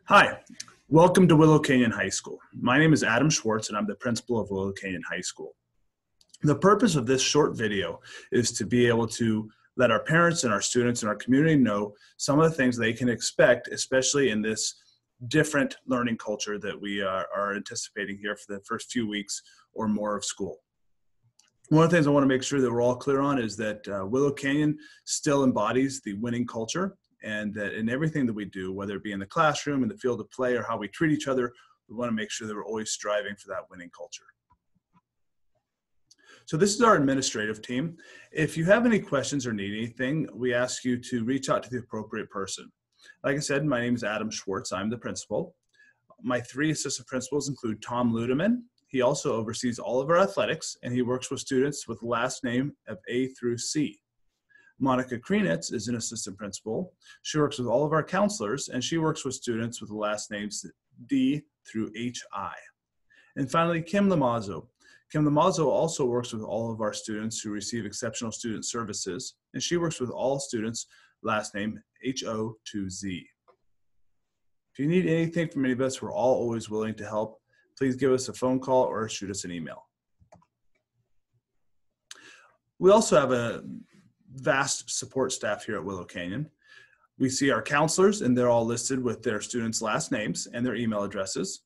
Hi, welcome to Willow Canyon High School. My name is Adam Schwartz and I'm the principal of Willow Canyon High School. The purpose of this short video is to be able to let our parents and our students and our community know some of the things they can expect, especially in this different learning culture that we are anticipating here for the first few weeks or more of school. One of the things I want to make sure that we're all clear on is that Willow Canyon still embodies the winning culture, and that in everything that we do, whether it be in the classroom, in the field of play, or how we treat each other, we want to make sure that we're always striving for that winning culture. So this is our administrative team. If you have any questions or need anything, we ask you to reach out to the appropriate person. Like I said, my name is Adam Schwartz. I'm the principal. My three assistant principals include Tom Ludeman. He also oversees all of our athletics, and he works with students with the last name of A through C. Monica Krenitz is an assistant principal. She works with all of our counselors, and she works with students with the last names D through HI. And finally, Kim Lamazzo. Kim Lamazzo also works with all of our students who receive exceptional student services, and she works with all students last name HO to Z. If you need anything from any of us, we're all always willing to help. Please give us a phone call or shoot us an email. We also have a vast support staff here at Willow Canyon. We see our counselors, and they're all listed with their students' last names and their email addresses.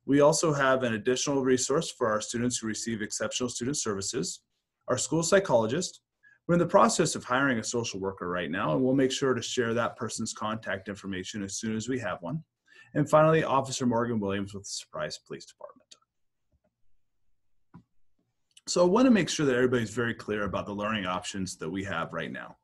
We also have an additional resource for our students who receive exceptional student services, our school psychologist. We're in the process of hiring a social worker right now, and we'll make sure to share that person's contact information as soon as we have one. And finally, Officer Morgan Williams with the Surprise Police Department. So I want to make sure that everybody's very clear about the learning options that we have right now.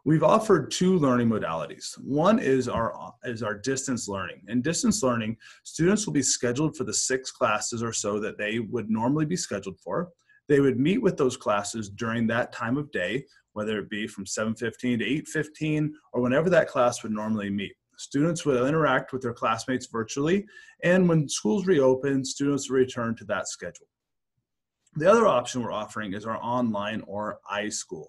We've offered two learning modalities. One is our distance learning. In distance learning, students will be scheduled for the 6 classes or so that they would normally be scheduled for. They would meet with those classes during that time of day, whether it be from 7:15 to 8:15 or whenever that class would normally meet. Students would interact with their classmates virtually, and when schools reopen, students will return to that schedule. The other option we're offering is our online or iSchool.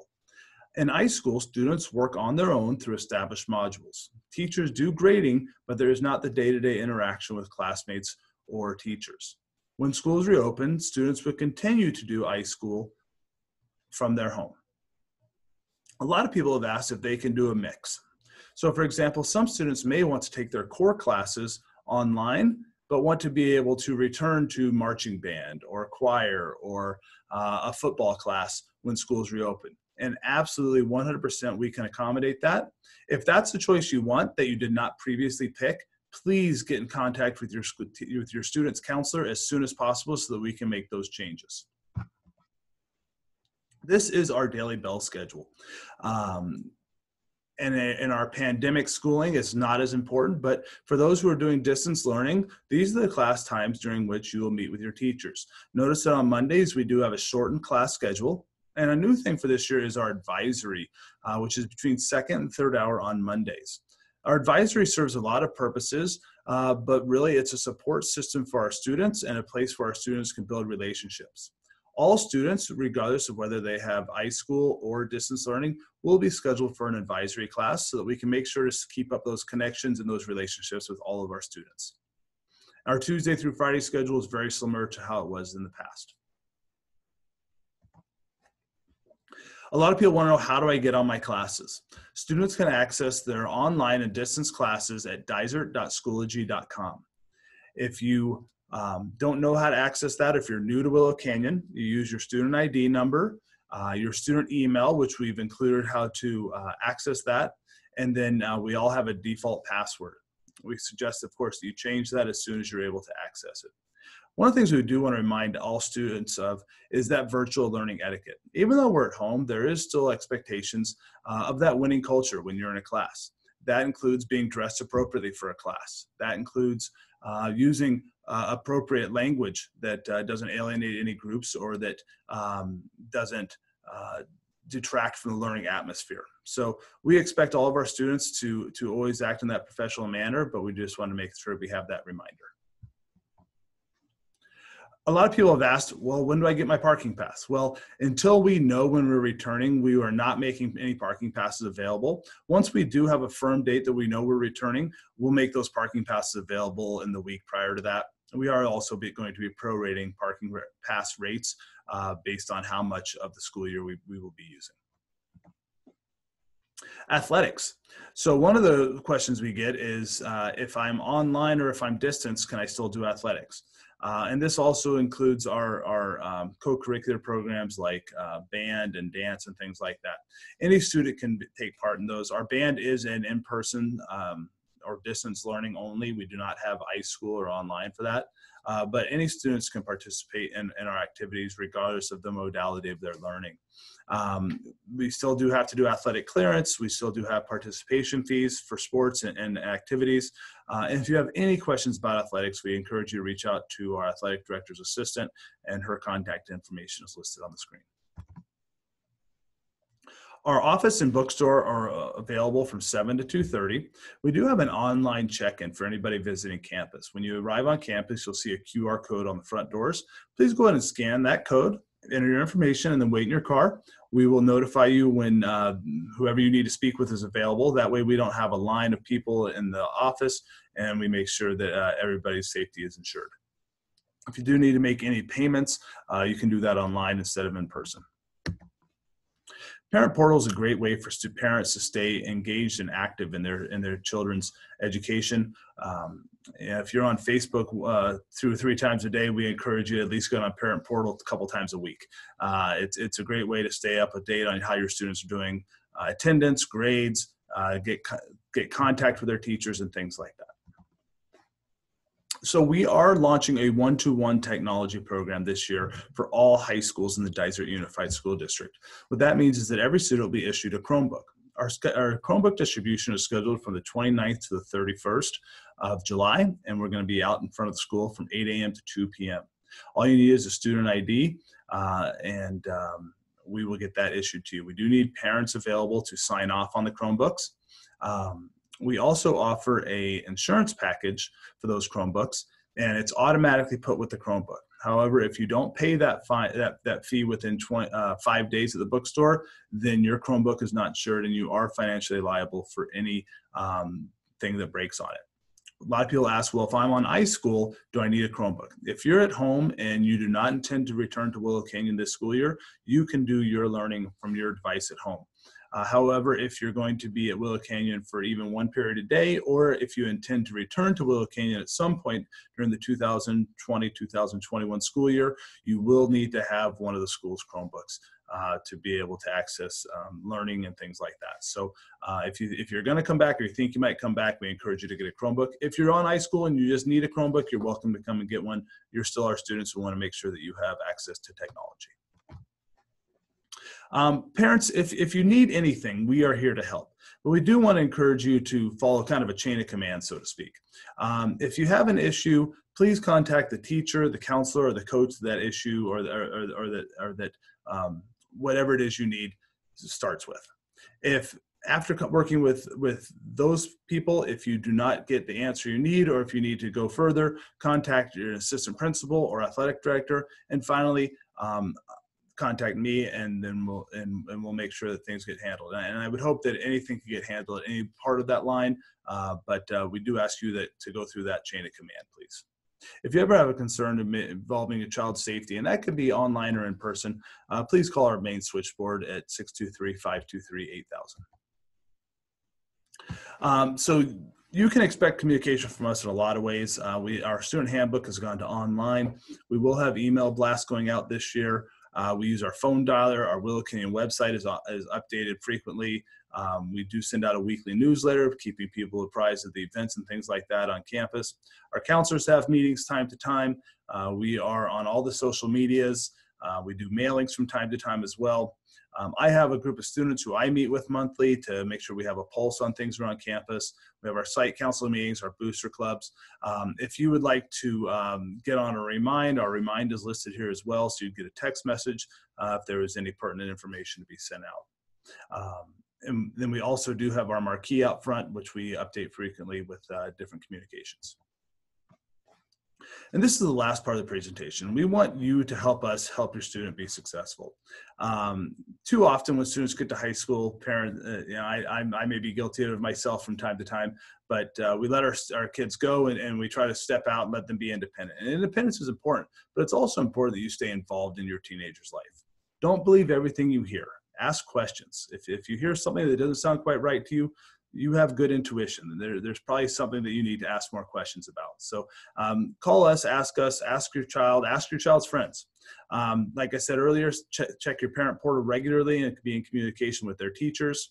In iSchool, students work on their own through established modules. Teachers do grading, but there is not the day-to-day interaction with classmates or teachers. When schools reopen, students would continue to do iSchool from their home. A lot of people have asked if they can do a mix. So for example, some students may want to take their core classes online, but want to be able to return to marching band or choir or a football class when schools reopen. And absolutely 100% we can accommodate that. If that's the choice you want that you did not previously pick, please get in contact with your student's counselor as soon as possible so that we can make those changes. This is our daily bell schedule. And in our pandemic schooling, it's not as important, but for those who are doing distance learning, these are the class times during which you will meet with your teachers. Notice that on Mondays, we do have a shortened class schedule. And a new thing for this year is our advisory, which is between 2nd and 3rd hour on Mondays. Our advisory serves a lot of purposes, but really it's a support system for our students and a place where our students can build relationships. All students, regardless of whether they have iSchool or distance learning, will be scheduled for an advisory class so that we can make sure to keep up those connections and those relationships with all of our students. Our Tuesday through Friday schedule is very similar to how it was in the past. A lot of people want to know, how do I get on my classes? Students can access their online and distance classes at dysart.schoology.com. If you don't know how to access that, if you're new to Willow Canyon, you use your student ID number, your student email, which we've included how to access that, and then we all have a default password. We suggest, of course, that you change that as soon as you're able to access it. One of the things we do want to remind all students of is that virtual learning etiquette. Even though we're at home, there is still expectations of that winning culture when you're in a class. That includes being dressed appropriately for a class. That includes using appropriate language that doesn't alienate any groups or that doesn't detract from the learning atmosphere. So we expect all of our students to always act in that professional manner, but we just want to make sure we have that reminder. A lot of people have asked, well, when do I get my parking pass? Well, until we know when we're returning, we are not making any parking passes available. Once we do have a firm date that we know we're returning, we'll make those parking passes available in the week prior to that. We are also going to be prorating parking pass rates based on how much of the school year we will be using. Athletics. So one of the questions we get is if I'm online or if I'm distance, can I still do athletics? And this also includes our co-curricular programs like band and dance and things like that. Any student can take part in those. Our band is an in-person or distance learning only. We do not have iSchool or online for that. But any students can participate in our activities regardless of the modality of their learning. We still do have to do athletic clearance. We still do have participation fees for sports and activities. And if you have any questions about athletics, we encourage you to reach out to our athletic director's assistant, and her contact information is listed on the screen. Our office and bookstore are available from 7 to 2:30. We do have an online check-in for anybody visiting campus. When you arrive on campus, you'll see a QR code on the front doors. Please go ahead and scan that code, enter your information, and then wait in your car. We will notify you when whoever you need to speak with is available. That way we don't have a line of people in the office, and we make sure that everybody's safety is ensured. If you do need to make any payments, you can do that online instead of in person. Parent Portal is a great way for parents to stay engaged and active in their children's education. If you're on Facebook 2 or 3 times a day, we encourage you to at least go on Parent Portal a couple times a week. It's a great way to stay up to date on how your students are doing, attendance, grades, get contact with their teachers and things like that. So we are launching a one-to-one technology program this year for all high schools in the Dysart Unified School District. What that means is that every student will be issued a Chromebook. Our Chromebook distribution is scheduled from the 29th to the 31st of July, and we're going to be out in front of the school from 8 a.m. to 2 p.m. All you need is a student ID, and we will get that issued to you. We do need parents available to sign off on the Chromebooks. We also offer an insurance package for those Chromebooks, and it's automatically put with the Chromebook. However, if you don't pay that fee within 5 days at the bookstore, then your Chromebook is not insured, and you are financially liable for any thing that breaks on it. A lot of people ask, well, if I'm on iSchool, do I need a Chromebook? If you're at home and you do not intend to return to Willow Canyon this school year, you can do your learning from your device at home. However, if you're going to be at Willow Canyon for even one period a day, or if you intend to return to Willow Canyon at some point during the 2020-2021 school year, you will need to have one of the school's Chromebooks to be able to access learning and things like that. So if you're going to come back or you think you might come back, we encourage you to get a Chromebook. If you're on iSchool and you just need a Chromebook, you're welcome to come and get one. You're still our students who want to make sure that you have access to technology. Parents, if you need anything, we are here to help. But we do want to encourage you to follow kind of a chain of command, so to speak. If you have an issue, please contact the teacher, the counselor, or the coach of that issue, or that whatever it is you need starts with. If after working with those people, if you do not get the answer you need, or if you need to go further, contact your assistant principal or athletic director. And finally, contact me, and then we'll make sure that things get handled. And I would hope that anything can get handled at any part of that line, but we do ask you to go through that chain of command, please. If you ever have a concern involving your child's safety, and that could be online or in person, please call our main switchboard at 623-523-8000. So you can expect communication from us in a lot of ways. Our student handbook has gone to online. We will have email blasts going out this year. We use our phone dialer. Our Willow Canyon website is updated frequently. We do send out a weekly newsletter, keeping people apprised of the events and things like that on campus. Our counselors have meetings time to time. We are on all the social medias. We do mailings from time to time as well. I have a group of students who I meet with monthly to make sure we have a pulse on things around campus. We have our site council meetings, our booster clubs. If you would like to get on a remind, our remind is listed here as well, so you get a text message if there is any pertinent information to be sent out. And then we also do have our marquee out front, which we update frequently with different communications. And this is the last part of the presentation. We want you to help us help your student be successful. Too often when students get to high school, I may be guilty of myself from time to time, but we let our kids go and we try to step out and let them be independent. And independence is important, but it's also important that you stay involved in your teenager's life. Don't believe everything you hear. Ask questions. If you hear something that doesn't sound quite right to you, you have good intuition. There's probably something that you need to ask more questions about. So call us, ask your child, ask your child's friends. Like I said earlier, check your parent portal regularly and be in communication with their teachers.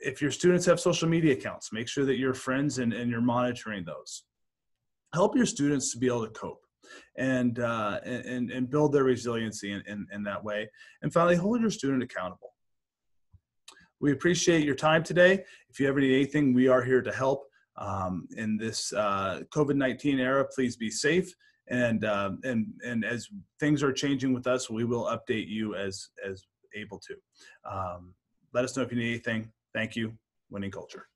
If your students have social media accounts, make sure that you're friends and you're monitoring those. Help your students to be able to cope and build their resiliency in that way. And finally, hold your student accountable. We appreciate your time today. If you ever need anything, we are here to help. In this COVID-19 era, please be safe. And as things are changing with us, we will update you as able to. Let us know if you need anything. Thank you. Winning Culture.